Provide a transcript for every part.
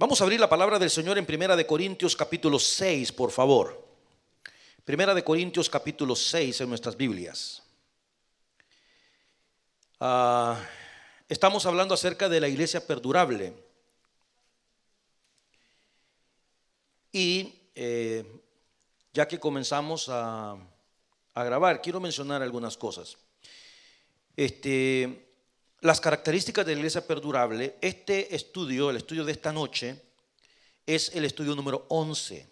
Vamos a abrir la palabra del Señor en Primera de Corintios capítulo 6, por favor. Primera de Corintios capítulo 6 en nuestras Biblias. Estamos hablando acerca de la iglesia perdurable. Y ya que comenzamos a grabar, quiero mencionar algunas cosas. Las características de la iglesia perdurable. Este estudio, el estudio de esta noche, es el estudio número 11.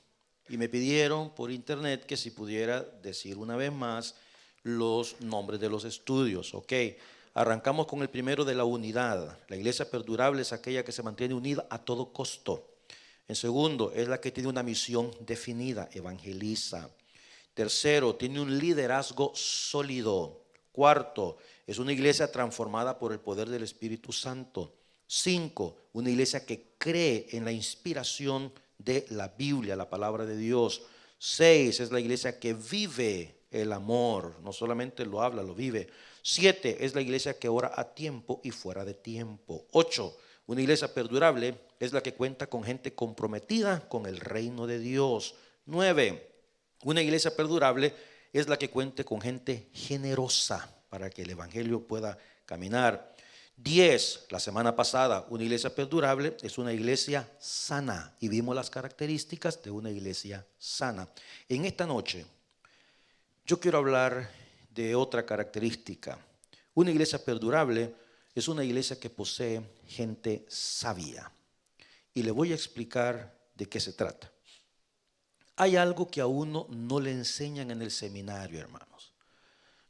Y me pidieron por internet que si pudiera decir una vez más los nombres de los estudios. Ok, arrancamos con el primero de la unidad. La iglesia perdurable es aquella que se mantiene unida a todo costo. En segundo, es la que tiene una misión definida, evangeliza. Tercero, tiene un liderazgo sólido. Cuarto, es una iglesia transformada por el poder del Espíritu Santo. 5, una iglesia que cree en la inspiración de la Biblia, la palabra de Dios. 6, es la iglesia que vive el amor, no solamente lo habla, lo vive. 7, es la iglesia que ora a tiempo y fuera de tiempo. 8, una iglesia perdurable es la que cuenta con gente comprometida con el reino de Dios. 9, una iglesia perdurable es la que cuente con gente generosa para que el evangelio pueda caminar. 10, la semana pasada, una iglesia perdurable es una iglesia sana y vimos las características de una iglesia sana. En esta noche yo quiero hablar de otra característica. Una iglesia perdurable es una iglesia que posee gente sabia y le voy a explicar de qué se trata. Hay algo que a uno no le enseñan en el seminario, hermanos.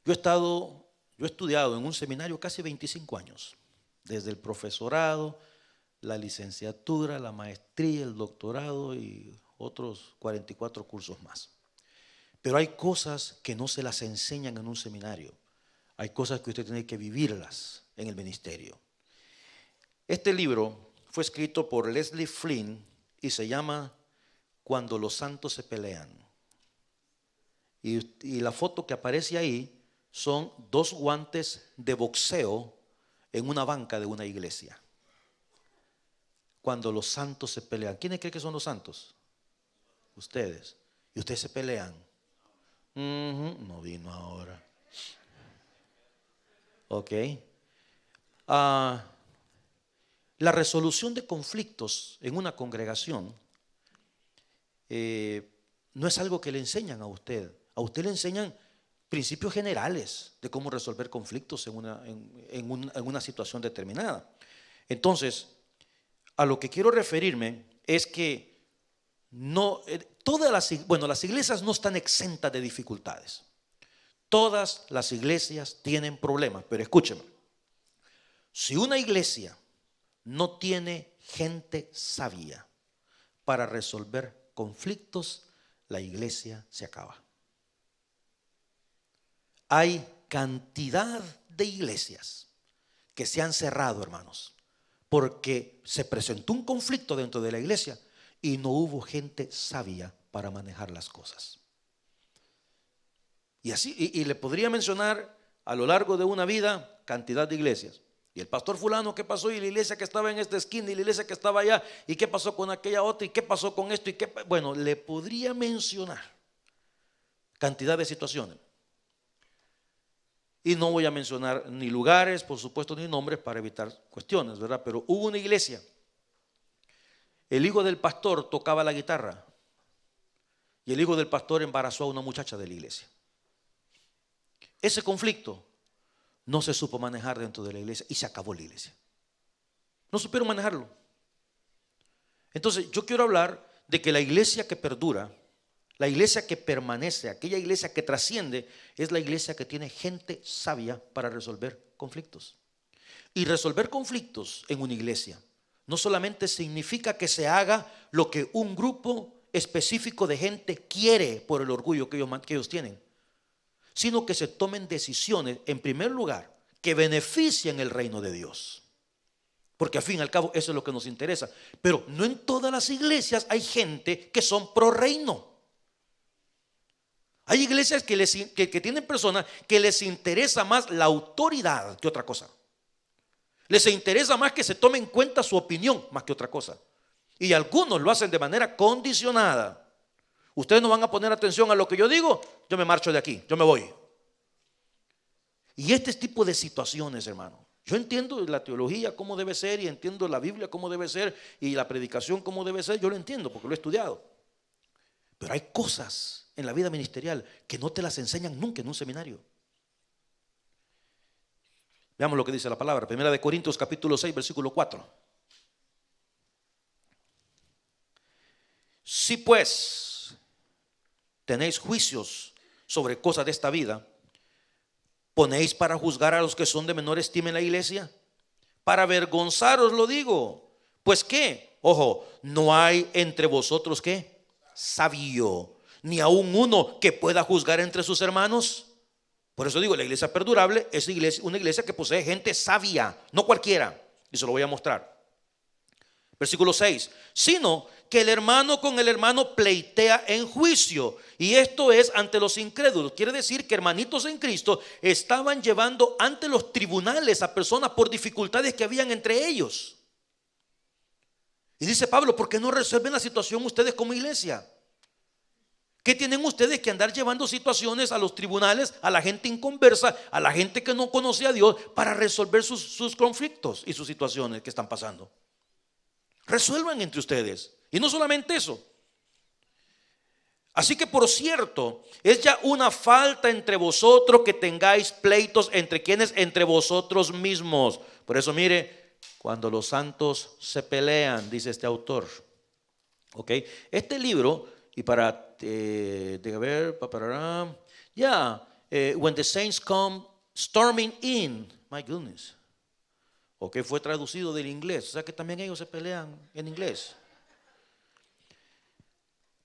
Yo he estudiado en un seminario casi 25 años, desde el profesorado, la licenciatura, la maestría, el doctorado y otros 44 cursos más. Pero hay cosas que no se las enseñan en un seminario. Hay cosas que usted tiene que vivirlas en el ministerio. Este libro fue escrito por Leslie Flynn y se llama Cuando los santos se pelean. Y la foto que aparece ahí son 2 guantes de boxeo en una banca de una iglesia. Cuando los santos se pelean. ¿Quiénes creen que son los santos? Ustedes. Y ustedes se pelean. No vino ahora. Ok. La resolución de conflictos en una congregación no es algo que le enseñan a usted. A usted le enseñan principios generales de cómo resolver conflictos en una situación determinada. Entonces, a lo que quiero referirme es que las iglesias no están exentas de dificultades. Todas las iglesias tienen problemas, pero escúcheme. Si una iglesia no tiene gente sabia para resolver conflictos, la iglesia se acaba. Hay cantidad de iglesias que se han cerrado, hermanos, porque se presentó un conflicto dentro de la iglesia y no hubo gente sabia para manejar las cosas. Y así, y le podría mencionar a lo largo de una vida cantidad de iglesias. Y el pastor fulano, ¿qué pasó? Y la iglesia que estaba en esta esquina y la iglesia que estaba allá, ¿y qué pasó con aquella otra? ¿Y qué pasó con esto? Bueno, le podría mencionar cantidad de situaciones. Y no voy a mencionar ni lugares, por supuesto, ni nombres para evitar cuestiones, ¿verdad? Pero hubo una iglesia. El hijo del pastor tocaba la guitarra y el hijo del pastor embarazó a una muchacha de la iglesia. Ese conflicto no se supo manejar dentro de la iglesia y se acabó la iglesia. No supieron manejarlo. Entonces yo quiero hablar de que la iglesia que perdura, la iglesia que permanece, aquella iglesia que trasciende, es la iglesia que tiene gente sabia para resolver conflictos. Y resolver conflictos en una iglesia no solamente significa que se haga lo que un grupo específico de gente quiere por el orgullo que ellos tienen, sino que se tomen decisiones, en primer lugar, que beneficien el reino de Dios. Porque al fin y al cabo eso es lo que nos interesa. Pero no en todas las iglesias hay gente que son pro reino. Hay iglesias que tienen personas que les interesa más la autoridad que otra cosa. Les interesa más que se tome en cuenta su opinión más que otra cosa. Y algunos lo hacen de manera condicionada. Ustedes no van a poner atención a lo que yo digo, yo me marcho de aquí, yo me voy. Y este tipo de situaciones, hermano, yo entiendo la teología cómo debe ser y entiendo la Biblia cómo debe ser y la predicación cómo debe ser, yo lo entiendo porque lo he estudiado. Pero hay cosas en la vida ministerial que no te las enseñan nunca en un seminario. Veamos lo que dice la palabra, 1 Corintios capítulo 6, versículo 4. Si pues tenéis juicios sobre cosas de esta vida, ¿ponéis para juzgar a los que son de menor estima en la iglesia? Para avergonzaros lo digo. Pues qué, ojo, no hay entre vosotros ¿qué? Sabio, ni aún uno que pueda juzgar entre sus hermanos. Por eso digo, la iglesia perdurable es una iglesia que posee gente sabia, no cualquiera. Y se lo voy a mostrar. Versículo 6, sino que el hermano con el hermano pleitea en juicio, y esto es ante los incrédulos. Quiere decir que hermanitos en Cristo estaban llevando ante los tribunales a personas por dificultades que habían entre ellos. Y dice Pablo, ¿por qué no resuelven la situación ustedes como iglesia? ¿Qué tienen ustedes que andar llevando situaciones a los tribunales, a la gente inconversa, a la gente que no conoce a Dios, para resolver sus conflictos y sus situaciones que están pasando? Resuelvan entre ustedes. Y no solamente eso. Así que por cierto, es ya una falta entre vosotros que tengáis pleitos entre quienes, entre vosotros mismos. Por eso mire, cuando los santos se pelean, dice este autor. Ok, este libro, y para when the saints come storming in, my goodness. Ok, fue traducido del inglés, o sea que también ellos se pelean en inglés.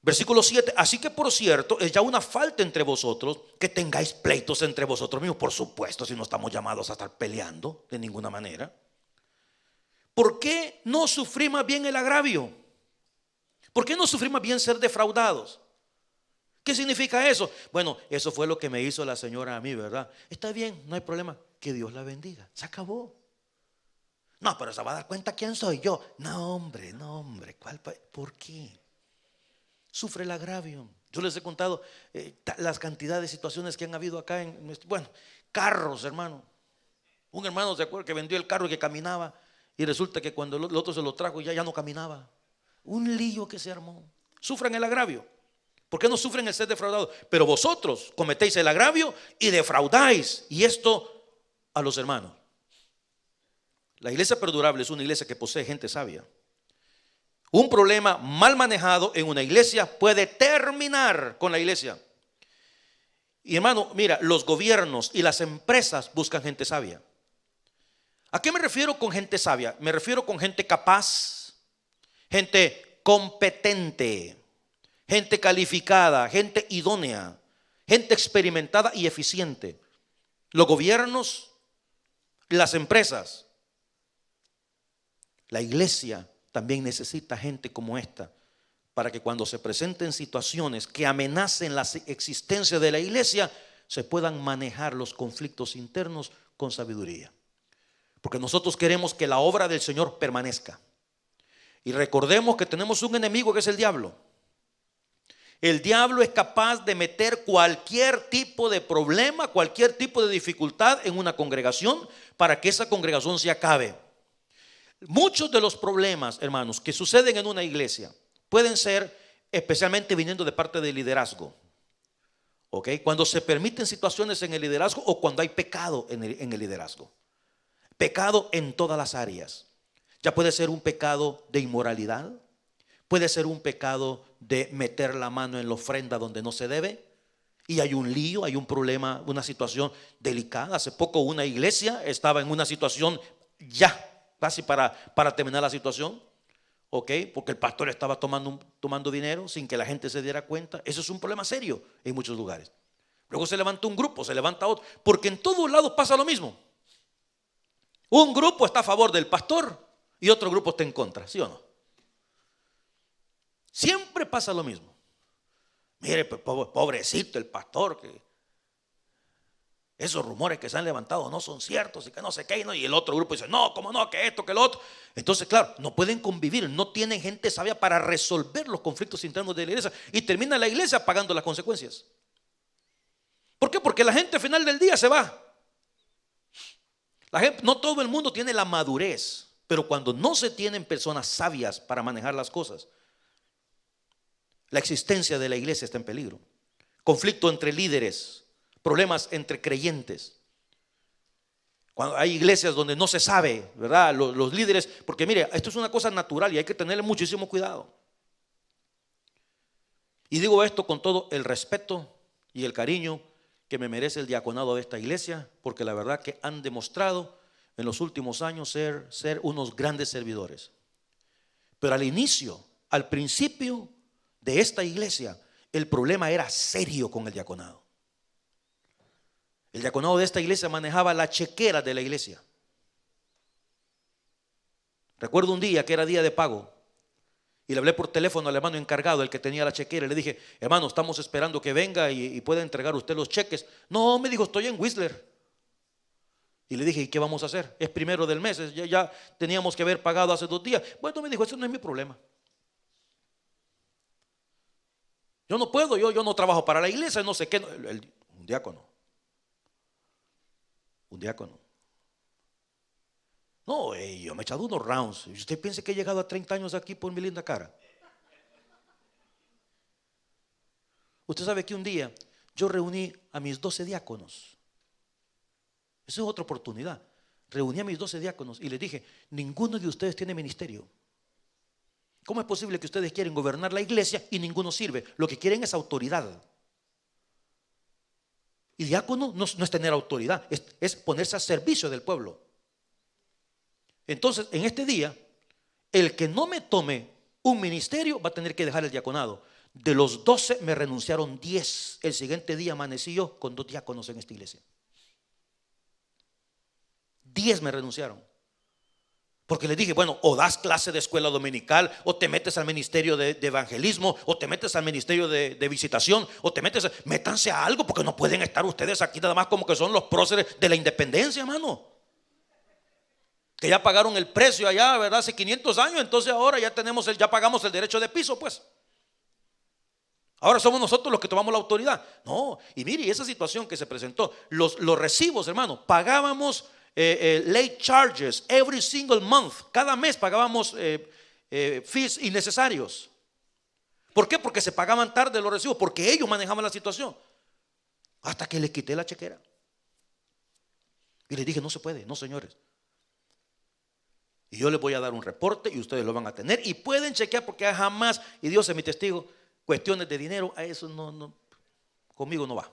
Versículo 7, así que por cierto, es ya una falta entre vosotros que tengáis pleitos entre vosotros mismos. Por supuesto, si no estamos llamados a estar peleando de ninguna manera. ¿Por qué no sufrir más bien el agravio? ¿Por qué no sufrir más bien ser defraudados? ¿Qué significa eso? Bueno, eso fue lo que me hizo la señora a mí, ¿verdad? Está bien, no hay problema, que Dios la bendiga, se acabó. No, pero se va a dar cuenta quién soy yo. No, hombre, ¿por qué? Sufre el agravio. Yo les he contado las cantidades de situaciones que han habido acá carros, hermano. Un hermano se acuerda que vendió el carro y que caminaba, y resulta que cuando el otro se lo trajo ya no caminaba. Un lío que se armó. Sufran el agravio. ¿Por qué no sufren el ser defraudados? Pero vosotros cometéis el agravio y defraudáis, y esto a los hermanos. La iglesia perdurable es una iglesia que posee gente sabia. Un problema mal manejado en una iglesia puede terminar con la iglesia. Y hermano, mira, los gobiernos y las empresas buscan gente sabia. ¿A qué me refiero con gente sabia? Me refiero con gente capaz, gente competente, gente calificada, gente idónea, gente experimentada y eficiente. Los gobiernos, las empresas, la iglesia también necesita gente como esta para que cuando se presenten situaciones que amenacen la existencia de la iglesia, se puedan manejar los conflictos internos con sabiduría. Porque nosotros queremos que la obra del Señor permanezca. Y recordemos que tenemos un enemigo que es el diablo. El diablo es capaz de meter cualquier tipo de problema, cualquier tipo de dificultad en una congregación para que esa congregación se acabe. Muchos de los problemas, hermanos, que suceden en una iglesia pueden ser especialmente viniendo de parte del liderazgo. ¿Ok? Cuando se permiten situaciones en el liderazgo o cuando hay pecado en el liderazgo. Pecado en todas las áreas. Ya puede ser un pecado de inmoralidad, puede ser un pecado de meter la mano en la ofrenda donde no se debe. Y hay un lío, hay un problema, una situación delicada. Hace poco una iglesia estaba en una situación ya casi para terminar la situación, ¿ok? Porque el pastor estaba tomando dinero sin que la gente se diera cuenta. Eso es un problema serio en muchos lugares. Luego se levanta un grupo, se levanta otro, porque en todos lados pasa lo mismo. Un grupo está a favor del pastor y otro grupo está en contra, ¿sí o no? Siempre pasa lo mismo. Mire, pobrecito el pastor que Esos rumores que se han levantado no son ciertos y que no sé qué, ¿no? Y el otro grupo dice, no, cómo no, que esto, que lo otro. Entonces, claro, no pueden convivir, no tienen gente sabia para resolver los conflictos internos de la iglesia y termina la iglesia pagando las consecuencias. ¿Por qué? Porque la gente al final del día se va. La gente, no todo el mundo tiene la madurez, pero cuando no se tienen personas sabias para manejar las cosas, la existencia de la iglesia está en peligro. Conflicto entre líderes, problemas entre creyentes. Cuando hay iglesias donde no se sabe, ¿verdad? Los líderes, porque mire, esto es una cosa natural y hay que tenerle muchísimo cuidado. Y digo esto con todo el respeto y el cariño que me merece el diaconado de esta iglesia, porque la verdad que han demostrado en los últimos años ser unos grandes servidores. Pero al inicio, al principio de esta iglesia, el problema era serio con el diaconado. El diaconado de esta iglesia manejaba la chequera de la iglesia. Recuerdo un día que era día de pago y le hablé por teléfono al hermano encargado, el que tenía la chequera, y le dije, hermano, estamos esperando que venga y pueda entregar usted los cheques. No, me dijo, estoy en Whistler. Y le dije, ¿y qué vamos a hacer? Es primero del mes, ya teníamos que haber pagado hace 2 días. Bueno, me dijo, eso no es mi problema. Yo no puedo, yo no trabajo para la iglesia, no sé qué. Un diácono. Un diácono. No, yo me he echado unos rounds. ¿Usted piensa que he llegado a 30 años aquí por mi linda cara? Usted sabe que un día yo reuní a mis 12 diáconos. Esa es otra oportunidad. Reuní a mis 12 diáconos y les dije, ninguno de ustedes tiene ministerio. ¿Cómo es posible que ustedes quieren gobernar la iglesia y ninguno sirve? Lo que quieren es autoridad. Y diácono no es tener autoridad, es ponerse a servicio del pueblo. Entonces, en este día, el que no me tome un ministerio va a tener que dejar el diaconado. De los 12 me renunciaron 10. El siguiente día amanecí yo con 2 diáconos en esta iglesia. 10 me renunciaron. Porque les dije, bueno, o das clase de escuela dominical, o te metes al ministerio de evangelismo, o te metes al ministerio de visitación, o métanse a algo, porque no pueden estar ustedes aquí nada más como que son los próceres de la independencia, hermano. Que ya pagaron el precio allá, ¿verdad? Hace 500 años, entonces ahora ya ya pagamos el derecho de piso, pues. Ahora somos nosotros los que tomamos la autoridad. No, y mire, esa situación que se presentó, los recibos, hermano, pagábamos late charges every single month. Cada mes pagábamos fees innecesarios. ¿Por qué? Porque se pagaban tarde los recibos, porque ellos manejaban la situación. Hasta que les quité la chequera. Y les dije, no se puede, no señores. Y yo les voy a dar un reporte y ustedes lo van a tener. Y pueden chequear porque jamás, y Dios es mi testigo, cuestiones de dinero, a eso no, conmigo no va.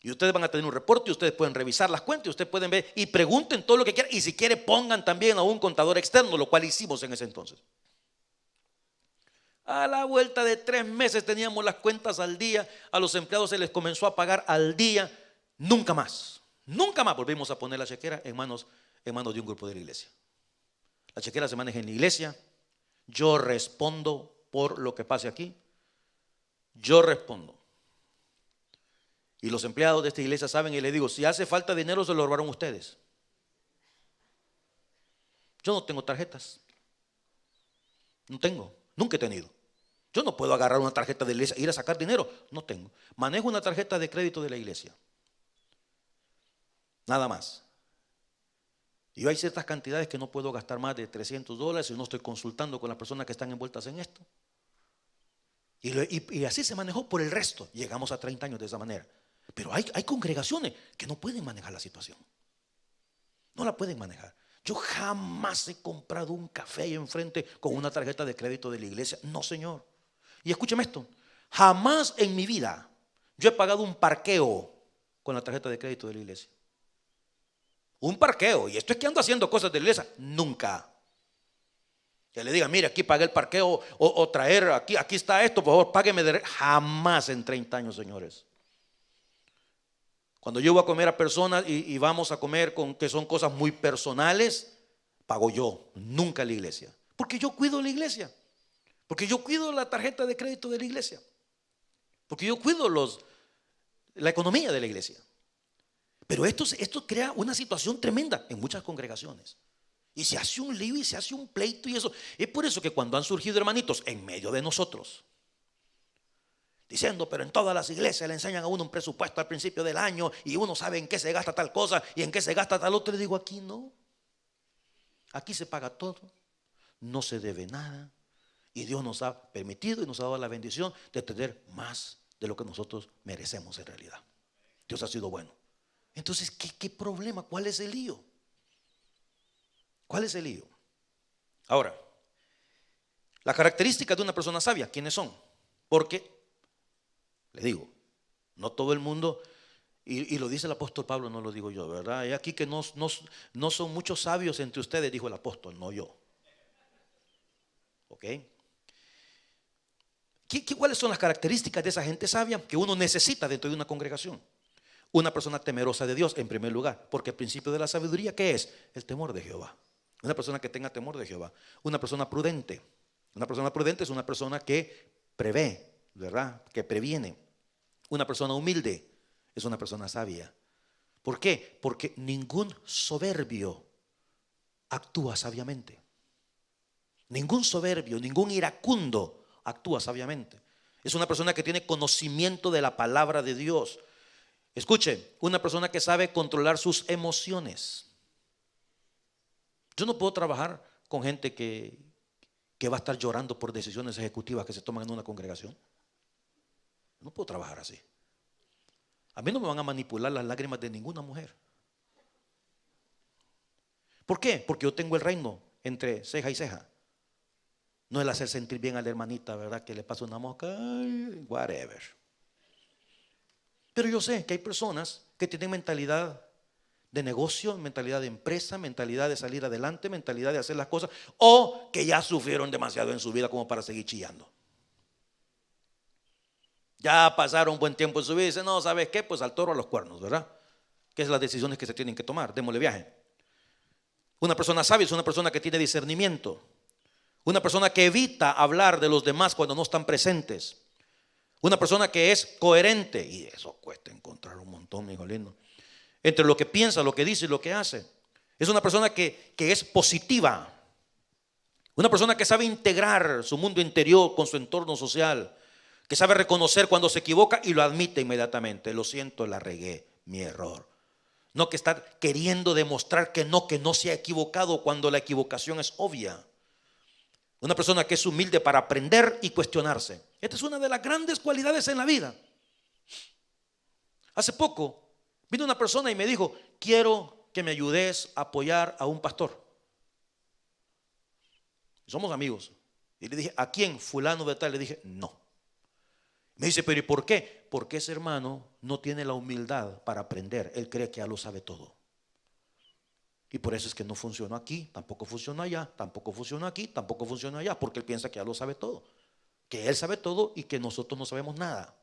Y ustedes van a tener un reporte y ustedes pueden revisar las cuentas y ustedes pueden ver y pregunten todo lo que quieran. Y si quieren pongan también a un contador externo, lo cual hicimos en ese entonces. A la vuelta de 3 meses teníamos las cuentas al día. A los empleados se les comenzó a pagar al día. Nunca más volvimos a poner la chequera en manos de un grupo de la iglesia. La chequera se maneja en la iglesia. Yo respondo por lo que pase aquí. Yo respondo. Y los empleados de esta iglesia saben, y les digo, si hace falta dinero se lo robaron ustedes. Yo no tengo tarjetas. No tengo, nunca he tenido. Yo no puedo agarrar una tarjeta de la iglesia e ir a sacar dinero. No tengo. Manejo una tarjeta de crédito de la iglesia. Nada más. Y hay ciertas cantidades que no puedo gastar más de $300 y no estoy consultando con las personas que están envueltas en esto. Y así se manejó por el resto. Llegamos a 30 años de esa manera. Pero hay congregaciones que no pueden manejar la situación. No la pueden manejar. Yo jamás he comprado un café ahí enfrente con una tarjeta de crédito de la iglesia. No, señor. Y escúcheme esto. Jamás en mi vida yo he pagado un parqueo con la tarjeta de crédito de la iglesia. Un parqueo. Y esto es que ando haciendo cosas de la iglesia. Nunca. Que le diga, mire, aquí pagué el parqueo o traer, aquí está esto, por favor, págueme. Jamás en 30 años, señores. Cuando yo voy a comer a personas y vamos a comer con que son cosas muy personales, pago yo, nunca la iglesia. Porque yo cuido la iglesia. Porque yo cuido la tarjeta de crédito de la iglesia. Porque yo cuido la economía de la iglesia. Pero esto crea una situación tremenda en muchas congregaciones. Y se hace un lío y se hace un pleito y eso. Es por eso que cuando han surgido hermanitos en medio de nosotros, diciendo, pero en todas las iglesias le enseñan a uno un presupuesto al principio del año y uno sabe en qué se gasta tal cosa y en qué se gasta tal otro. Le digo, aquí no. Aquí se paga todo, no se debe nada. Y Dios nos ha permitido y nos ha dado la bendición de tener más de lo que nosotros merecemos en realidad. Dios ha sido bueno. Entonces, ¿qué problema? ¿Cuál es el lío? ¿Cuál es el lío? Ahora, las características de una persona sabia, ¿quiénes son? Porque, le digo, no todo el mundo, y lo dice el apóstol Pablo, no lo digo yo, ¿verdad? Hay aquí que no son muchos sabios entre ustedes, dijo el apóstol, no yo. ¿Ok? ¿Cuáles son las características de esa gente sabia que uno necesita dentro de una congregación? Una persona temerosa de Dios en primer lugar, porque el principio de la sabiduría, ¿qué es? El temor de Jehová. Una persona que tenga temor de Jehová. Una persona prudente. Una persona prudente es una persona que prevé, ¿verdad? Que previene. Una persona humilde es una persona sabia. ¿Por qué? Porque ningún soberbio actúa sabiamente. Ningún soberbio, ningún iracundo actúa sabiamente. Es una persona que tiene conocimiento de la palabra de Dios. Escuche, una persona que sabe controlar sus emociones. Yo no puedo trabajar con gente que va a estar llorando por decisiones ejecutivas que se toman en una congregación. No puedo trabajar así. A mí no me van a manipular las lágrimas de ninguna mujer. ¿Por qué? Porque yo tengo el reino entre ceja y ceja. No el hacer sentir bien a la hermanita, ¿verdad? Que le pasa una mosca, ay, whatever. Pero yo sé que hay personas que tienen mentalidad de negocio, mentalidad de empresa, mentalidad de salir adelante, mentalidad de hacer las cosas, o que ya sufrieron demasiado en su vida como para seguir chillando. Ya pasaron un buen tiempo en su vida y dicen, no, ¿sabes qué? Pues al toro a los cuernos, ¿verdad? Que es las decisiones que se tienen que tomar, démosle viaje. Una persona sabia es una persona que tiene discernimiento. Una persona que evita hablar de los demás cuando no están presentes. Una persona que es coherente, y eso cuesta encontrar un montón, mi hijo lindo, entre lo que piensa, lo que dice y lo que hace. Es una persona que es positiva. Una persona que sabe integrar su mundo interior con su entorno social. Que sabe reconocer cuando se equivoca y lo admite inmediatamente. Lo siento, la regué, mi error. No que está queriendo demostrar que no se ha equivocado cuando la equivocación es obvia. Una persona que es humilde para aprender y cuestionarse. Esta es una de las grandes cualidades en la vida. Hace poco vino una persona y me dijo, quiero que me ayudes a apoyar a un pastor. Somos amigos. Y le dije, ¿a quién? Fulano de tal. Le dije, no. Me dice, pero ¿y por qué? Porque ese hermano no tiene la humildad para aprender. Él cree que ya lo sabe todo. Y por eso es que no funcionó aquí, tampoco funcionó allá, tampoco funcionó aquí, tampoco funcionó allá. Porque él piensa que ya lo sabe todo. Que él sabe todo y que nosotros no sabemos nada.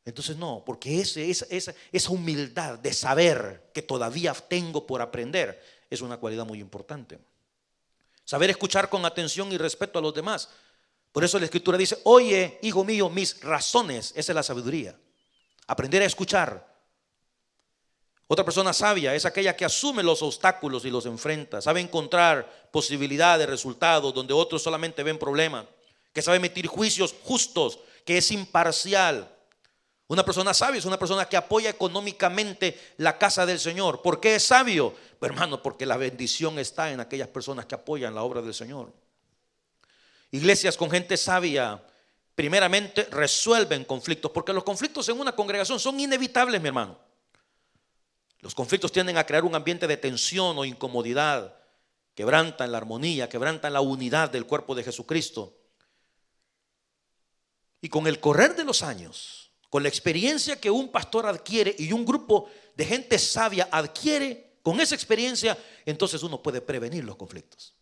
Entonces no, porque esa humildad de saber que todavía tengo por aprender es una cualidad muy importante. Saber escuchar con atención y respeto a los demás. Por eso la Escritura dice, oye, hijo mío, mis razones. Esa es la sabiduría. Aprender a escuchar. Otra persona sabia es aquella que asume los obstáculos y los enfrenta. Sabe encontrar posibilidades, resultados donde otros solamente ven problemas. Que sabe emitir juicios justos, que es imparcial. Una persona sabia es una persona que apoya económicamente la casa del Señor. ¿Por qué es sabio? Pues, hermano, porque la bendición está en aquellas personas que apoyan la obra del Señor. Iglesias con gente sabia, primeramente resuelven conflictos, porque los conflictos en una congregación son inevitables, mi hermano. Los conflictos tienden a crear un ambiente de tensión o incomodidad, quebrantan la armonía, quebrantan la unidad del cuerpo de Jesucristo. Y con el correr de los años, con la experiencia que un pastor adquiere y un grupo de gente sabia adquiere, con esa experiencia, entonces uno puede prevenir los conflictos.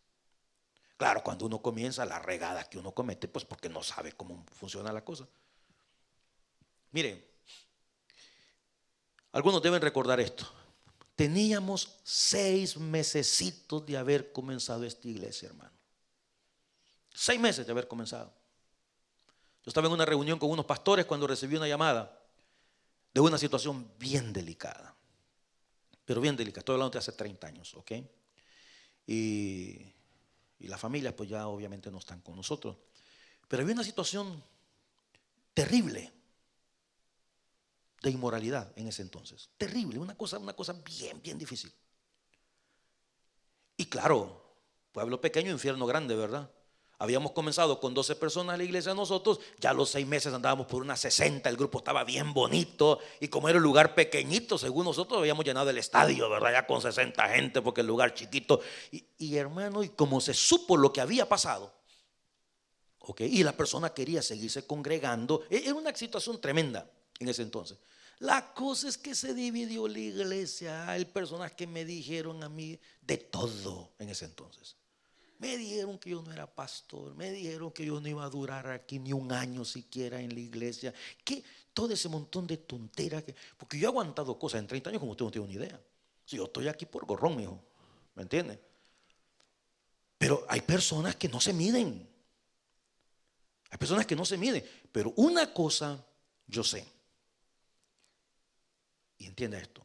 Claro, cuando uno comienza la regada que uno comete, pues porque no sabe cómo funciona la cosa. Miren, algunos deben recordar esto. Teníamos 6 mesecitos de haber comenzado esta iglesia, hermano. 6 meses de haber comenzado. Yo estaba en una reunión con unos pastores cuando recibí una llamada de una situación bien delicada, pero bien delicada. Estoy hablando de hace 30 años, ¿ok? Y las familias pues ya obviamente no están con nosotros, pero había una situación terrible de inmoralidad en ese entonces, terrible, una cosa bien difícil. Y claro, pueblo pequeño, infierno grande, ¿verdad? Habíamos comenzado con 12 personas la iglesia nosotros, ya a los 6 meses andábamos por unas 60, el grupo estaba bien bonito, y como era un lugar pequeñito, según nosotros habíamos llenado el estadio, ¿verdad? Ya con 60 gente, porque el lugar chiquito. Y hermano, y como se supo lo que había pasado, ¿ok? Y la persona quería seguirse congregando, era una situación tremenda en ese entonces. La cosa es que se dividió la iglesia. Hay personas que me dijeron a mí de todo en ese entonces. Me dijeron que yo no era pastor, me dijeron que yo no iba a durar aquí ni un año siquiera en la iglesia, que todo ese montón de tonteras, porque yo he aguantado cosas en 30 años como usted no tiene una idea. Si yo estoy aquí por gorrón, mijo, ¿me entiende? Pero hay personas que no se miden. Hay personas que no se miden. Pero una cosa yo sé, y entienda esto: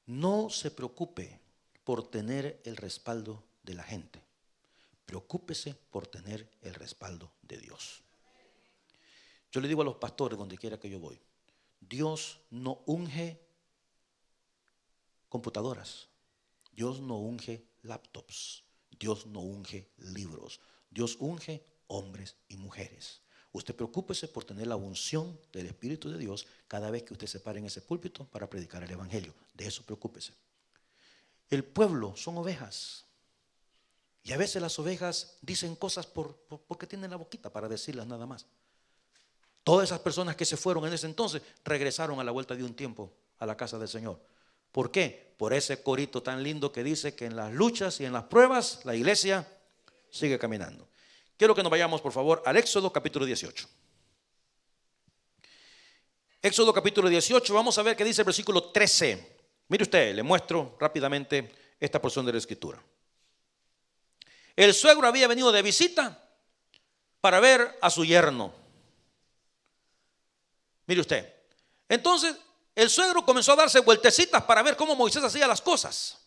no se preocupe por tener el respaldo de la gente, preocúpese por tener el respaldo de Dios. Yo le digo a los pastores donde quiera que yo voy, Dios no unge computadoras, Dios no unge laptops, Dios no unge libros, Dios unge hombres y mujeres. Usted preocúpese por tener la unción del Espíritu de Dios cada vez que usted se pare en ese púlpito para predicar el Evangelio. De eso preocúpese. El pueblo son ovejas. Y a veces las ovejas dicen cosas porque tienen la boquita para decirlas nada más. Todas esas personas que se fueron en ese entonces regresaron a la vuelta de un tiempo a la casa del Señor. ¿Por qué? Por ese corito tan lindo que dice que en las luchas y en las pruebas la iglesia sigue caminando. Quiero que nos vayamos por favor al Éxodo capítulo 18. Éxodo capítulo 18, vamos a ver qué dice el versículo 13. Mire usted, le muestro rápidamente esta porción de la escritura. El suegro había venido de visita para ver a su yerno. Mire usted. Entonces el suegro comenzó a darse vueltecitas para ver cómo Moisés hacía las cosas.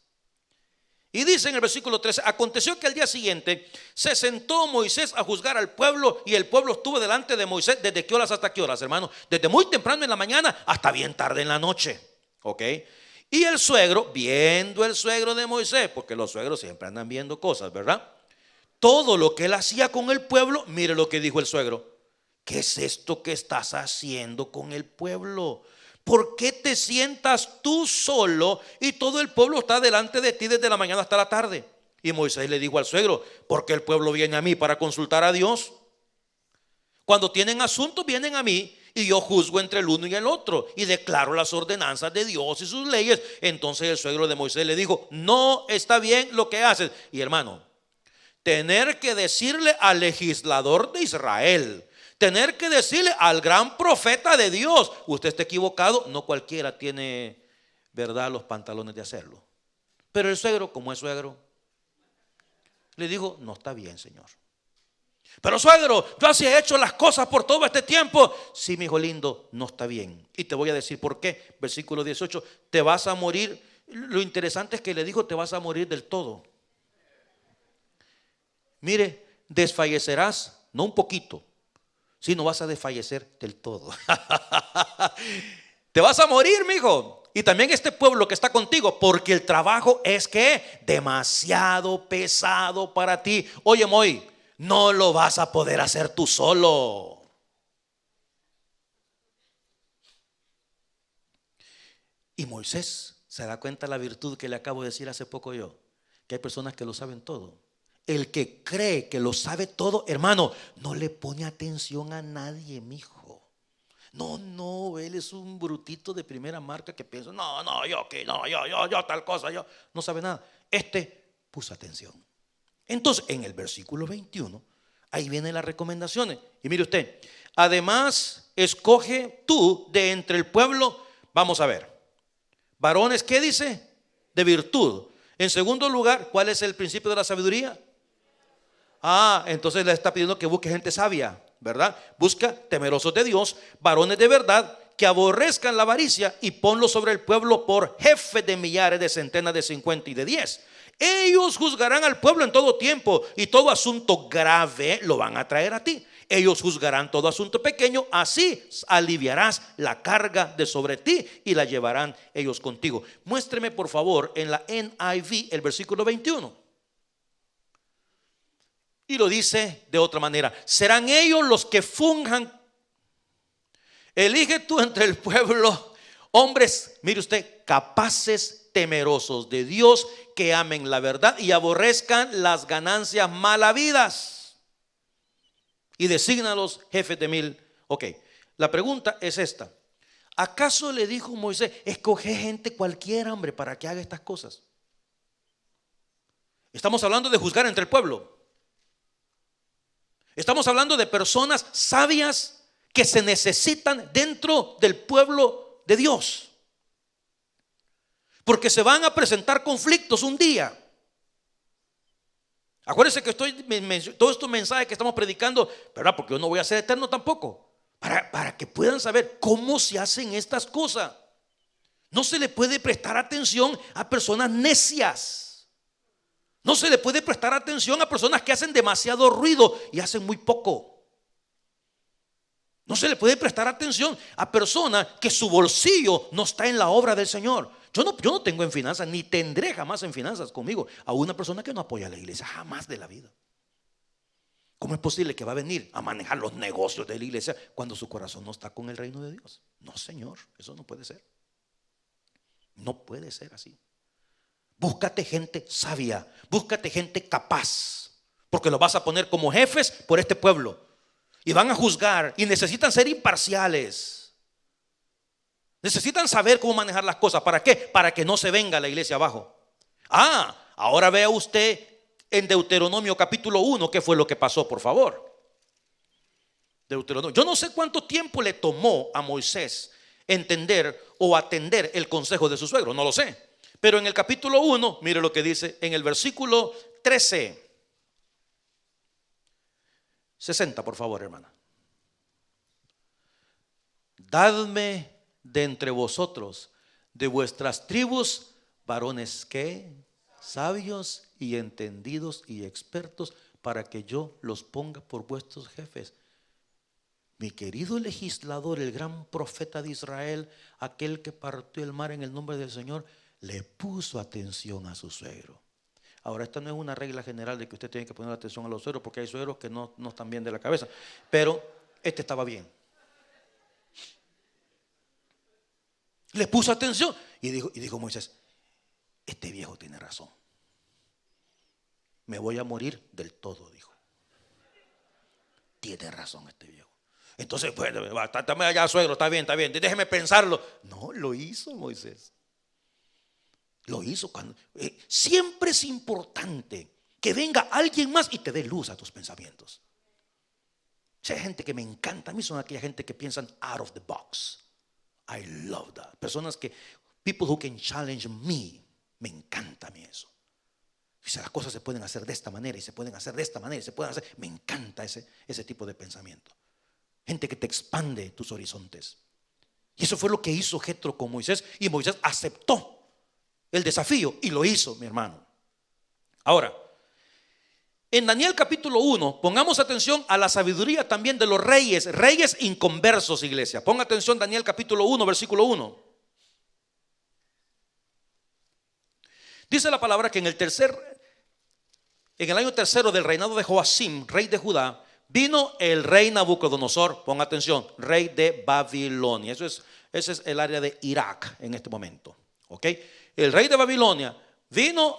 Y dice en el versículo 13: aconteció que al día siguiente se sentó Moisés a juzgar al pueblo, y el pueblo estuvo delante de Moisés desde qué horas hasta qué horas, hermano. Desde muy temprano en la mañana hasta bien tarde en la noche. ¿Ok? Y el suegro, viendo el suegro de Moisés, porque los suegros siempre andan viendo cosas, ¿verdad? Todo lo que él hacía con el pueblo, mire lo que dijo el suegro: ¿qué es esto que estás haciendo con el pueblo? ¿Por qué te sientas tú solo y todo el pueblo está delante de ti desde la mañana hasta la tarde? Y Moisés le dijo al suegro: porque el pueblo viene a mí para consultar a Dios. Cuando tienen asuntos vienen a mí, y yo juzgo entre el uno y el otro y declaro las ordenanzas de Dios y sus leyes. Entonces el suegro de Moisés le dijo: no está bien lo que haces. Y hermano, tener que decirle al legislador de Israel, tener que decirle al gran profeta de Dios: usted está equivocado, no cualquiera tiene, ¿verdad?, los pantalones de hacerlo. Pero el suegro, como es suegro, le dijo: no está bien, señor. Pero suegro, yo así he hecho las cosas por todo este tiempo. Sí, mi hijo lindo, no está bien. Y te voy a decir por qué. Versículo 18: te vas a morir. Lo interesante es que le dijo: te vas a morir del todo. Mire, desfallecerás, no un poquito, sino vas a desfallecer del todo. Te vas a morir, mi hijo. Y también este pueblo que está contigo, porque el trabajo es que demasiado pesado para ti. Oye, Moy, no lo vas a poder hacer tú solo. Y Moisés se da cuenta de la virtud que le acabo de decir hace poco yo, que hay personas que lo saben todo. El que cree que lo sabe todo, hermano, no le pone atención a nadie, mijo. No, él es un brutito de primera marca que piensa: yo tal cosa, yo no sabe nada. Este puso atención. Entonces, en el versículo 21, ahí vienen las recomendaciones. Y mire usted: además, escoge tú de entre el pueblo, vamos a ver, varones, ¿qué dice? De virtud. En segundo lugar, ¿cuál es el principio de la sabiduría? Entonces le está pidiendo que busque gente sabia, ¿verdad? Busca temerosos de Dios, varones de verdad, que aborrezcan la avaricia y ponlo sobre el pueblo por jefe de millares, de centenas, de 50 y de 10. Ellos juzgarán al pueblo en todo tiempo y todo asunto grave lo van a traer a ti. Ellos juzgarán todo asunto pequeño, así aliviarás la carga de sobre ti y la llevarán ellos contigo. Muéstreme por favor en la NIV el versículo 21. Y lo dice de otra manera: serán ellos los que funjan. Elige tú entre el pueblo hombres, mire usted, capaces, temerosos de Dios, que amen la verdad y aborrezcan las ganancias malavidas, y desígnalos jefes de 1000. Ok, la pregunta es esta: ¿acaso le dijo Moisés, escoge gente cualquiera, hombre, para que haga estas cosas? Estamos hablando de juzgar entre el pueblo. Estamos hablando de personas sabias que se necesitan dentro del pueblo de Dios, porque se van a presentar conflictos un día. Acuérdense que todos estos mensajes que estamos predicando, ¿verdad? Porque yo no voy a ser eterno tampoco, para que puedan saber cómo se hacen estas cosas. No se le puede prestar atención a personas necias. No se le puede prestar atención a personas que hacen demasiado ruido y hacen muy poco. No se le puede prestar atención a personas que su bolsillo no está en la obra del Señor. Yo no tengo en finanzas, ni tendré jamás en finanzas conmigo a una persona que no apoya a la iglesia, jamás de la vida. ¿Cómo es posible que va a venir a manejar los negocios de la iglesia cuando su corazón no está con el reino de Dios? No, Señor, eso no puede ser. No puede ser así. Búscate gente sabia, búscate gente capaz, porque lo vas a poner como jefes por este pueblo y van a juzgar y necesitan ser imparciales. Necesitan saber cómo manejar las cosas. ¿Para qué? Para que no se venga la iglesia abajo. Ahora vea usted en Deuteronomio capítulo 1 qué fue lo que pasó, por favor. Deuteronomio. Yo no sé cuánto tiempo le tomó a Moisés entender o atender el consejo de su suegro, no lo sé. Pero en el capítulo 1, mire lo que dice en el versículo 13. 60, por favor, hermana. Dadme de entre vosotros, de vuestras tribus, varones que sabios y entendidos y expertos, para que yo los ponga por vuestros jefes. Mi querido legislador, el gran profeta de Israel, aquel que partió el mar en el nombre del Señor, le puso atención a su suegro. Ahora, esta no es una regla general de que usted tiene que poner atención a los suegros, porque hay suegros que no están bien de la cabeza, pero este estaba bien. Le puso atención y dijo Moisés: este viejo tiene razón, me voy a morir del todo, dijo. Tiene razón este viejo. Entonces, pues, dame allá, suegro, está bien, déjeme pensarlo. No, lo hizo Moisés. Lo hizo cuando siempre es importante que venga alguien más y te dé luz a tus pensamientos. Si hay gente que me encanta a mí, son aquella gente que piensan out of the box. I love that. Personas people who can challenge me. Me encanta a mí eso. Dice, las cosas se pueden hacer de esta manera y se pueden hacer de esta manera y se pueden hacer. Me encanta ese tipo de pensamiento. Gente que te expande tus horizontes. Y eso fue lo que hizo Jetro con Moisés, y Moisés aceptó el desafío y lo hizo, mi hermano. Ahora, en Daniel capítulo 1, pongamos atención a la sabiduría también de los reyes inconversos, iglesia. Ponga atención, Daniel capítulo 1, versículo 1. Dice la palabra que en el año tercero del reinado de Joacim, rey de Judá, vino el rey Nabucodonosor, ponga atención, rey de Babilonia. Ese es el área de Irak en este momento. ¿Ok? El rey de Babilonia vino,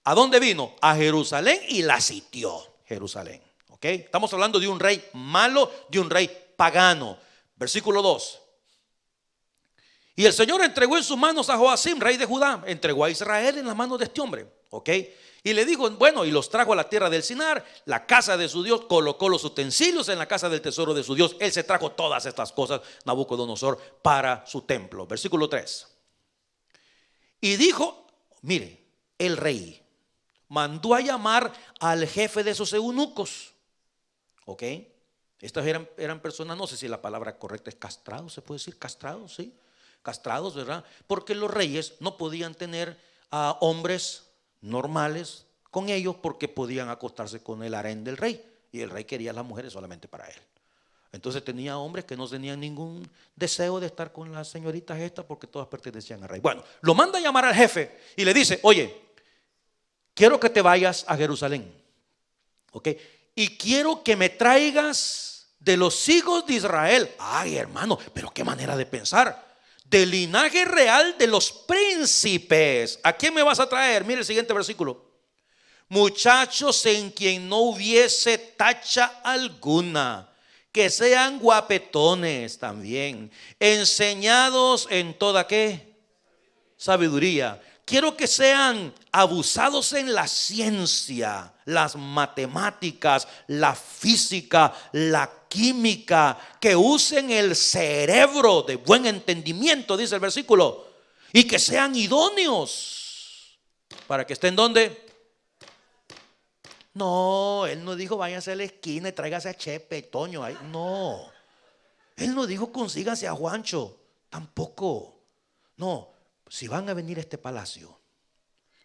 ¿a dónde vino? A Jerusalén, y la sitió Jerusalén. ¿Ok? Estamos hablando de un rey malo, de un rey pagano. Versículo 2. Y el Señor entregó en sus manos a Joacim, rey de Judá, entregó a Israel en las manos de este hombre. ¿Ok? Y le dijo, bueno, y los trajo a la tierra del Sinar, la casa de su Dios, colocó los utensilios en la casa del tesoro de su Dios. Él se trajo todas estas cosas, Nabucodonosor, para su templo. Versículo 3. Y dijo, mire, el rey mandó a llamar al jefe de sus eunucos. ¿Ok? Estas eran personas, no sé si la palabra correcta es castrados, se puede decir castrados, ¿sí? Castrados, ¿verdad? Porque los reyes no podían tener a hombres normales con ellos porque podían acostarse con el harén del rey. Y el rey quería a las mujeres solamente para él. Entonces tenía hombres que no tenían ningún deseo de estar con las señoritas estas porque todas pertenecían al rey. Bueno, lo manda a llamar al jefe y le dice: oye, quiero que te vayas a Jerusalén, ¿ok? Y quiero que me traigas de los hijos de Israel. Ay, hermano, pero qué manera de pensar. Del linaje real de los príncipes. ¿A quién me vas a traer? Mire el siguiente versículo. Muchachos en quien no hubiese tacha alguna, que sean guapetones también, enseñados en toda ¿qué? Sabiduría. Quiero que sean abusados en la ciencia, las matemáticas, la física, la química, que usen el cerebro de buen entendimiento, dice el versículo, y que sean idóneos para que estén ¿dónde? No, él no dijo váyase a la esquina y tráigase a Chepe, Toño. No, él no dijo consígase a Juancho, tampoco. No, si van a venir a este palacio,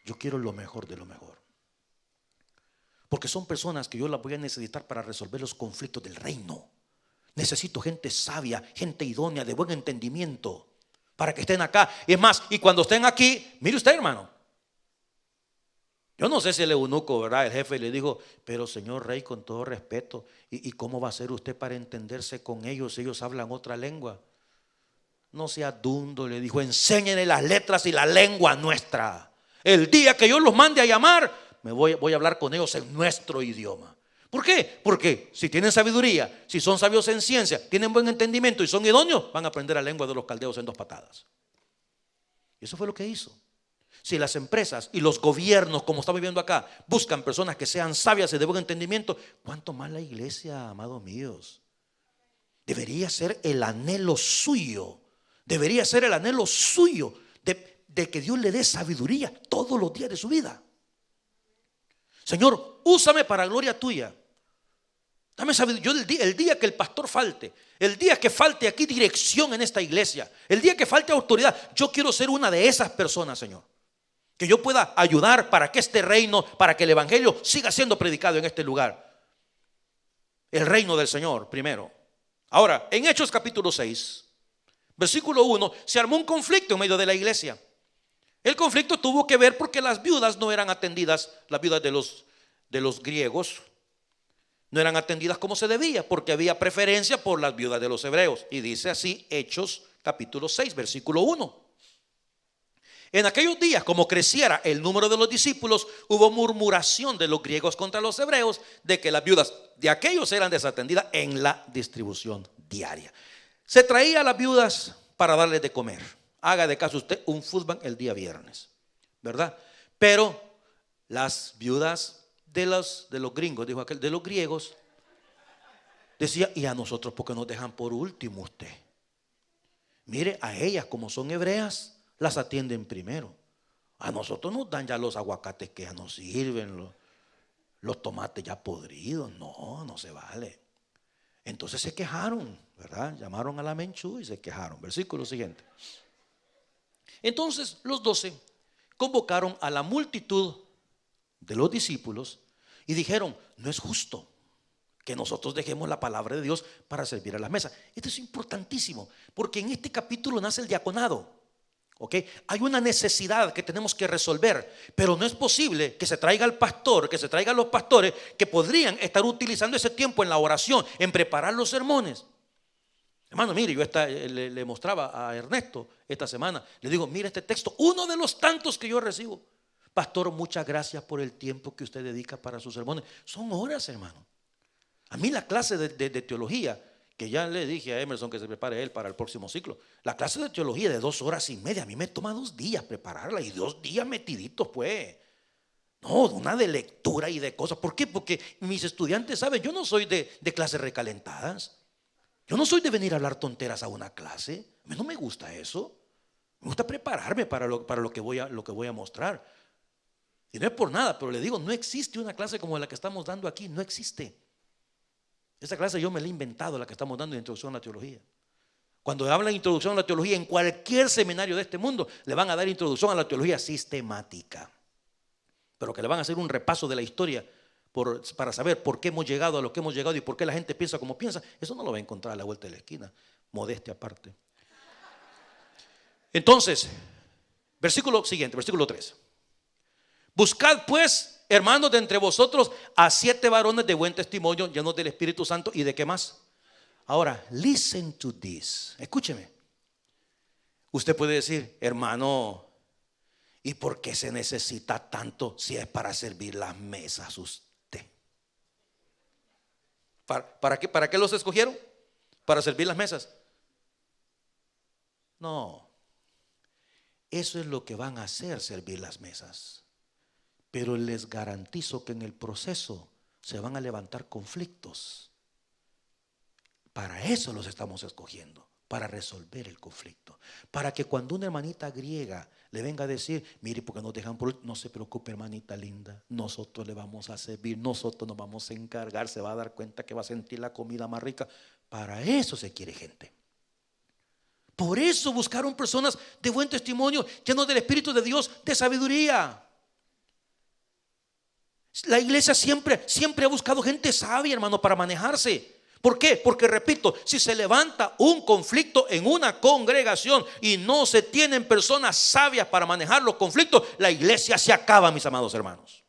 yo quiero lo mejor de lo mejor. Porque son personas que yo las voy a necesitar para resolver los conflictos del reino. Necesito gente sabia, gente idónea, de buen entendimiento, para que estén acá. Y es más, y cuando estén aquí, mire usted, hermano, yo no sé si el eunuco, ¿verdad? El jefe le dijo: pero señor rey, con todo respeto, ¿y cómo va a ser usted para entenderse con ellos si ellos hablan otra lengua? No sea dundo, le dijo, enséñenle las letras y la lengua nuestra. El día que yo los mande a llamar, voy a hablar con ellos en nuestro idioma. ¿Por qué? Porque si tienen sabiduría, si son sabios en ciencia, tienen buen entendimiento y son idóneos, van a aprender la lengua de los caldeos en 2 patadas. Y eso fue lo que hizo. Si las empresas y los gobiernos, como estamos viviendo acá, buscan personas que sean sabias y de buen entendimiento, ¿cuánto más la iglesia, amados míos? Debería ser el anhelo suyo. Debería ser el anhelo suyo de que Dios le dé sabiduría todos los días de su vida. Señor, úsame para gloria tuya. Dame sabiduría. Yo el día que el pastor falte, el día que falte aquí dirección en esta iglesia, el día que falte autoridad, yo quiero ser una de esas personas, Señor. Que yo pueda ayudar para que este reino, para que el evangelio siga siendo predicado en este lugar. El reino del Señor primero. Ahora, en Hechos capítulo 6, versículo 1, se armó un conflicto en medio de la iglesia. El conflicto tuvo que ver porque las viudas no eran atendidas, las viudas de los griegos no eran atendidas como se debía, porque había preferencia por las viudas de los hebreos. Y dice así Hechos capítulo 6, versículo 1. En aquellos días, como creciera el número de los discípulos, hubo murmuración de los griegos contra los hebreos de que las viudas de aquellos eran desatendidas en la distribución diaria. Se traía a las viudas para darles de comer. Haga de caso usted un fútbol el día viernes, ¿verdad? Pero las viudas de los gringos, dijo aquel, de los griegos, decía: ¿y a nosotros por qué nos dejan por último usted? Mire, a ellas como son hebreas, las atienden primero. A nosotros nos dan ya los aguacates que ya no sirven, los tomates ya podridos. No se vale. Entonces se quejaron, ¿verdad? Llamaron a la menchú y se quejaron. Versículo siguiente. Entonces los 12 convocaron a la multitud de los discípulos y dijeron: no es justo que nosotros dejemos la palabra de Dios para servir a la mesa. Esto es importantísimo, porque en este capítulo nace el diaconado. ¿Okay? Hay una necesidad que tenemos que resolver, pero no es posible que se traiga el pastor, que se traigan los pastores que podrían estar utilizando ese tiempo en la oración, en preparar los sermones. Hermano, mire, yo le mostraba a Ernesto esta semana, le digo: mire este texto, uno de los tantos que yo recibo. Pastor, muchas gracias por el tiempo que usted dedica para sus sermones. Son horas, hermano. A mí la clase de teología, que ya le dije a Emerson que se prepare él para el próximo ciclo, la clase de teología de 2 horas y media, a mí me toma 2 días prepararla, y 2 días metiditos pues. No, una de lectura y de cosas. ¿Por qué? Porque mis estudiantes saben, yo no soy de clases recalentadas. Yo no soy de venir a hablar tonteras a una clase. A mí no me gusta eso. Me gusta prepararme para lo que voy a mostrar. Y no es por nada, pero le digo, no existe una clase como la que estamos dando aquí, no existe. Esta clase yo me la he inventado, la que estamos dando de introducción a la teología. Cuando hablan de introducción a la teología, en cualquier seminario de este mundo le van a dar introducción a la teología sistemática, pero que le van a hacer un repaso de la historia para saber por qué hemos llegado a lo que hemos llegado y por qué la gente piensa como piensa. Eso no lo va a encontrar a la vuelta de la esquina, modestia aparte. Entonces, versículo siguiente, versículo 3. Buscad pues, hermanos, de entre vosotros a 7 varones de buen testimonio, llenos del Espíritu Santo y de qué más. Ahora, listen to this. Escúcheme. Usted puede decir, hermano, ¿y por qué se necesita tanto si es para servir las mesas usted? ¿Para qué los escogieron? ¿Para servir las mesas? No. Eso es lo que van a hacer, servir las mesas. Pero les garantizo que en el proceso se van a levantar conflictos. Para eso los estamos escogiendo, para resolver el conflicto. Para que cuando una hermanita griega le venga a decir, mire, porque nos dejan por... No se preocupe, hermanita linda, nosotros le vamos a servir, nosotros nos vamos a encargar, se va a dar cuenta que va a sentir la comida más rica. Para eso se quiere gente. Por eso buscaron personas de buen testimonio, llenos del Espíritu de Dios, de sabiduría. La iglesia siempre ha buscado gente sabia, hermano, para manejarse. ¿Por qué? Porque repito, si se levanta un conflicto en una congregación y no se tienen personas sabias para manejar los conflictos, la iglesia se acaba, mis amados hermanos.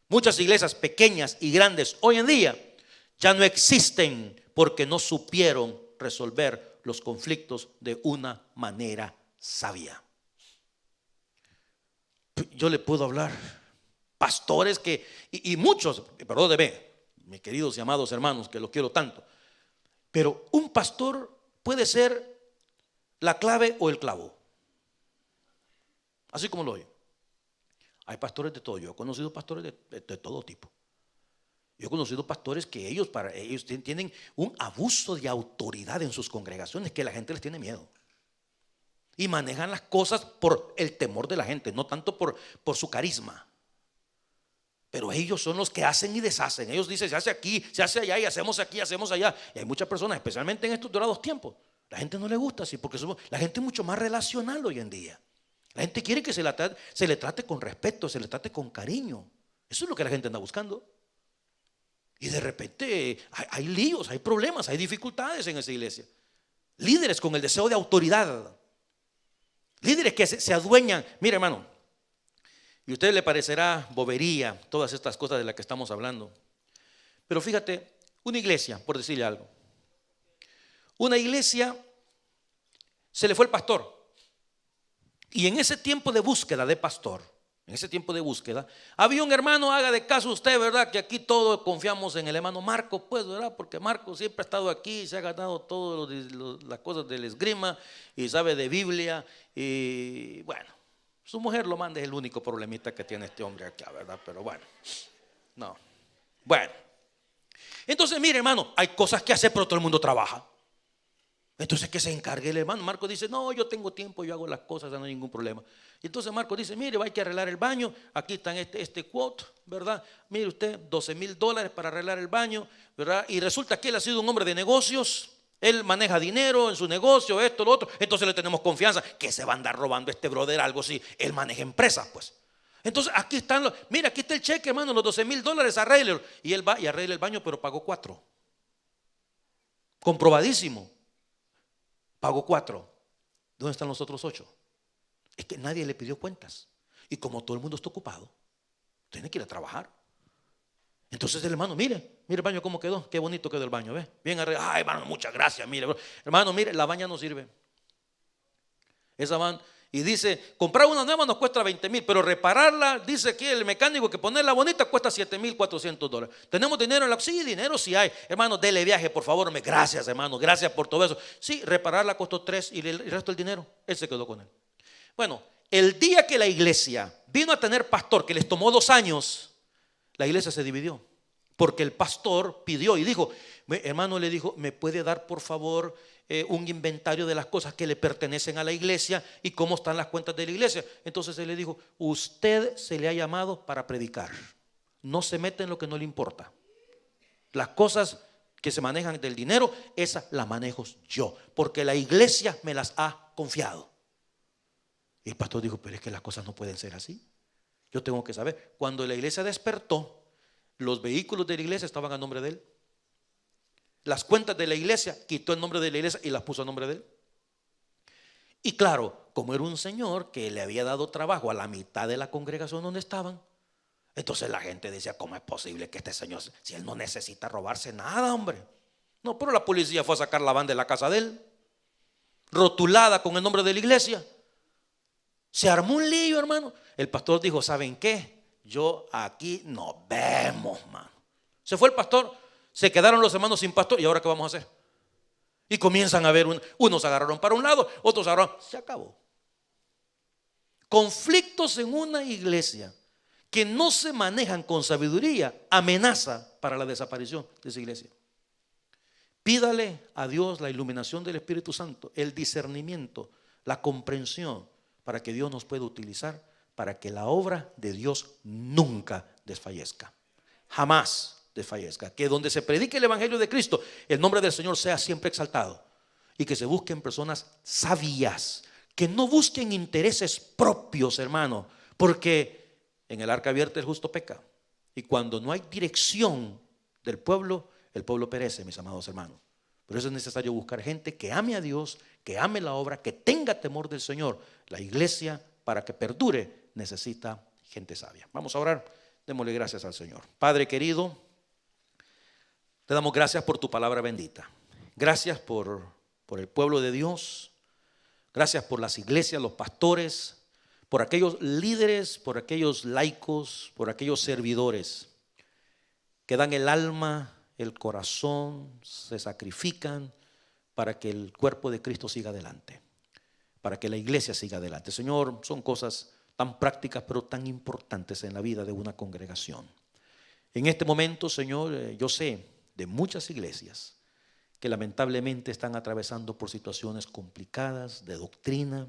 Muchas iglesias pequeñas y grandes hoy en día ya no existen porque no supieron resolver los conflictos de una manera sabia. Yo le puedo hablar pastores que, y muchos, perdóneme, mis queridos y amados hermanos, que los quiero tanto, pero un pastor puede ser la clave o el clavo, así como lo oye. Hay pastores de todo. Yo he conocido pastores de todo tipo. Yo he conocido pastores que ellos tienen un abuso de autoridad en sus congregaciones, que la gente les tiene miedo y manejan las cosas por el temor de la gente, no tanto por su carisma. Pero ellos son los que hacen y deshacen. Ellos dicen, se hace aquí, se hace allá, y hacemos aquí, hacemos allá. Y hay muchas personas, especialmente en estos dorados tiempos, la gente no le gusta así, porque la gente es mucho más relacional hoy en día. La gente quiere que se le trate con respeto, se le trate con cariño. Eso es lo que la gente anda buscando. Y de repente hay líos, hay problemas, hay dificultades en esa iglesia. Líderes con el deseo de autoridad. Líderes que se adueñan. Mire, hermano, y a usted le parecerá bobería todas estas cosas de las que estamos hablando. Pero fíjate, una iglesia, por decirle algo. Una iglesia, se le fue el pastor. Y en ese tiempo de búsqueda de pastor, en ese tiempo de búsqueda, había un hermano, haga de caso usted, ¿verdad? Que aquí todos confiamos en el hermano Marco, pues, ¿verdad? Porque Marco siempre ha estado aquí, se ha ganado todas las cosas del esgrima y sabe de Biblia. Y bueno, su mujer lo manda, es el único problemita que tiene este hombre acá, ¿verdad? Pero bueno, no. Bueno, entonces mire, hermano, hay cosas que hacer, pero todo el mundo trabaja. Entonces que se encargue el hermano. Marco dice, no, yo tengo tiempo, yo hago las cosas, no hay ningún problema. Y entonces Marco dice, mire, hay que arreglar el baño, aquí está este quote, ¿verdad? Mire usted, $12,000 para arreglar el baño, ¿verdad? Y resulta que él ha sido un hombre de negocios, él maneja dinero en su negocio, esto, lo otro. Entonces le tenemos confianza que se va a andar robando este brother algo si él maneja empresas, pues. Entonces aquí están mira, aquí está el cheque, hermano, los $12,000, arréglelo. Y él va y arregla el baño, pero pagó 4. Comprobadísimo. Pagó 4. ¿Dónde están los otros 8? Es que nadie le pidió cuentas. Y como todo el mundo está ocupado, tiene que ir a trabajar. Entonces el hermano, mire el baño cómo quedó. Qué bonito quedó el baño, ¿ve? Bien arreglado. Ay, hermano, muchas gracias. Mire, hermano, mire, la baña no sirve. Esa van. Y dice, comprar una nueva nos cuesta 20,000, pero repararla, dice aquí el mecánico, que ponerla bonita cuesta $7,400. ¿Tenemos dinero en la? Sí, dinero sí hay. Hermano, dele viaje, por favor. Gracias, hermano, gracias por todo eso. Sí, repararla costó 3 y el resto del dinero, él se quedó con él. Bueno, el día que la iglesia vino a tener pastor, que les tomó 2 años, la iglesia se dividió. Porque el pastor pidió y dijo, hermano, le dijo, ¿me puede dar por favor un inventario de las cosas que le pertenecen a la iglesia y cómo están las cuentas de la iglesia? Entonces él le dijo, usted se le ha llamado para predicar, no se mete en lo que no le importa. Las cosas que se manejan del dinero, esas las manejo yo, porque la iglesia me las ha confiado. Y el pastor dijo, pero es que las cosas no pueden ser así. Yo tengo que saber. Cuando la iglesia despertó, los vehículos de la iglesia estaban a nombre de él. Las cuentas de la iglesia, quitó el nombre de la iglesia y las puso a nombre de él. Y claro, como era un señor que le había dado trabajo a la mitad de la congregación donde estaban, entonces la gente decía, ¿cómo es posible que este señor, si él no necesita robarse nada, hombre? No, pero la policía fue a sacar la van de la casa de él, rotulada con el nombre de la iglesia. Se armó un lío, hermano. El pastor dijo, ¿saben qué? Yo aquí nos vemos, mano. Se fue el pastor, se quedaron los hermanos sin pastor. ¿Y ahora qué vamos a hacer? Y comienzan a ver, unos agarraron para un lado, otros agarraron. Se acabó. Conflictos en una iglesia que no se manejan con sabiduría, amenaza para la desaparición de esa iglesia. Pídale a Dios la iluminación del Espíritu Santo, el discernimiento, la comprensión, para que Dios nos pueda utilizar, para que la obra de Dios nunca desfallezca, jamás desfallezca. Que donde se predique el Evangelio de Cristo, el nombre del Señor sea siempre exaltado, y que se busquen personas sabias, que no busquen intereses propios, hermano, porque en el arca abierta el justo peca, y cuando no hay dirección del pueblo, el pueblo perece, mis amados hermanos. Por eso es necesario buscar gente que ame a Dios, que ame la obra, que tenga temor del Señor. La iglesia, para que perdure, necesita gente sabia. Vamos a orar, démosle gracias al Señor. Padre querido, te damos gracias por tu palabra bendita. Gracias por el pueblo de Dios. Gracias por las iglesias, los pastores, por aquellos líderes, por aquellos laicos, por aquellos servidores que dan el alma, el corazón, se sacrifican para que el cuerpo de Cristo siga adelante, para que la iglesia siga adelante. Señor, son cosas tan prácticas pero tan importantes en la vida de una congregación. En este momento, Señor, yo sé de muchas iglesias que lamentablemente están atravesando por situaciones complicadas de doctrina,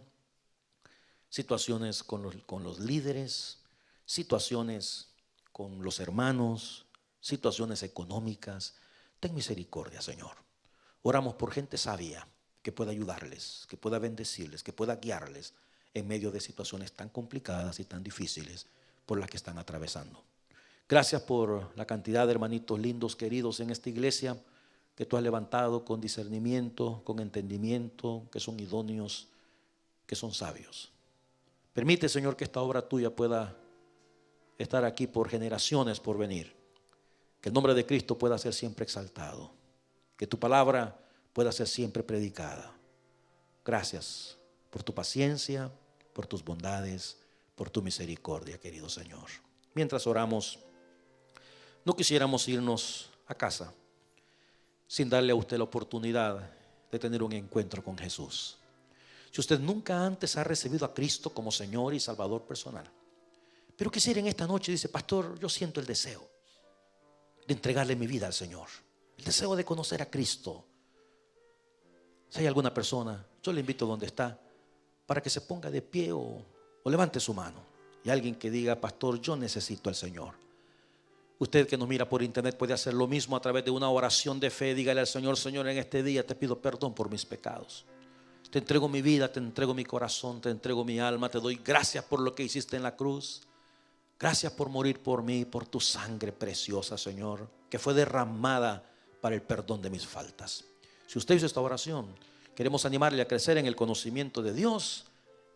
situaciones con los líderes, situaciones con los hermanos, situaciones económicas. Ten misericordia, Señor. Oramos por gente sabia que pueda ayudarles, que pueda bendecirles, que pueda guiarles en medio de situaciones tan complicadas y tan difíciles por las que están atravesando. Gracias por la cantidad de hermanitos lindos, queridos en esta iglesia que tú has levantado con discernimiento, con entendimiento, que son idóneos, que son sabios. Permite, Señor, que esta obra tuya pueda estar aquí por generaciones por venir. Que el nombre de Cristo pueda ser siempre exaltado. Que tu palabra pueda ser siempre predicada. Gracias por tu paciencia, por tus bondades, por tu misericordia, querido Señor. Mientras oramos, no quisiéramos irnos a casa sin darle a usted la oportunidad de tener un encuentro con Jesús. Si usted nunca antes ha recibido a Cristo como Señor y Salvador personal, pero quisiera en esta noche, dice, pastor, yo siento el deseo de entregarle mi vida al Señor, el deseo de conocer a Cristo. Si hay alguna persona, yo le invito donde está para que se ponga de pie o levante su mano. Y alguien que diga, pastor, yo necesito al Señor. Usted que nos mira por internet puede hacer lo mismo a través de una oración de fe. Dígale al Señor, Señor, en este día te pido perdón por mis pecados. Te entrego mi vida, te entrego mi corazón, te entrego mi alma. Te doy gracias por lo que hiciste en la cruz. Gracias por morir por mí, por tu sangre preciosa, Señor, que fue derramada para el perdón de mis faltas. Si usted hizo esta oración, queremos animarle a crecer en el conocimiento de Dios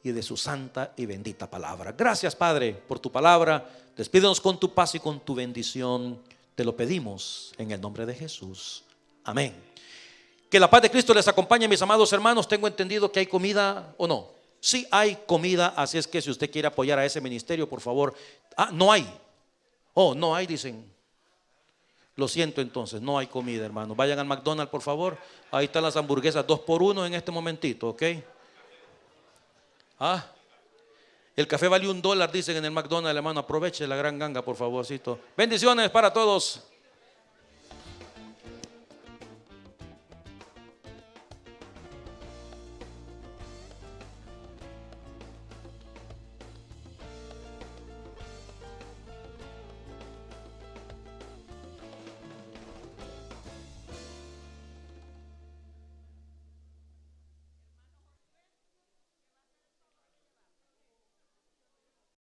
y de su santa y bendita palabra. Gracias, Padre, por tu palabra. Despídenos con tu paz y con tu bendición. Te lo pedimos en el nombre de Jesús. Amén. Que la paz de Cristo les acompañe, mis amados hermanos. Tengo entendido que hay comida o no. Sí hay comida, así es que si usted quiere apoyar a ese ministerio, por favor. No hay. Oh, no hay, dicen. Lo siento entonces, no hay comida, hermano. Vayan al McDonald's, por favor. Ahí están las hamburguesas 2 por 1 en este momentito, ¿ok? El café vale $1, dicen en el McDonald's, hermano. Aproveche la gran ganga, por favorcito. Bendiciones para todos.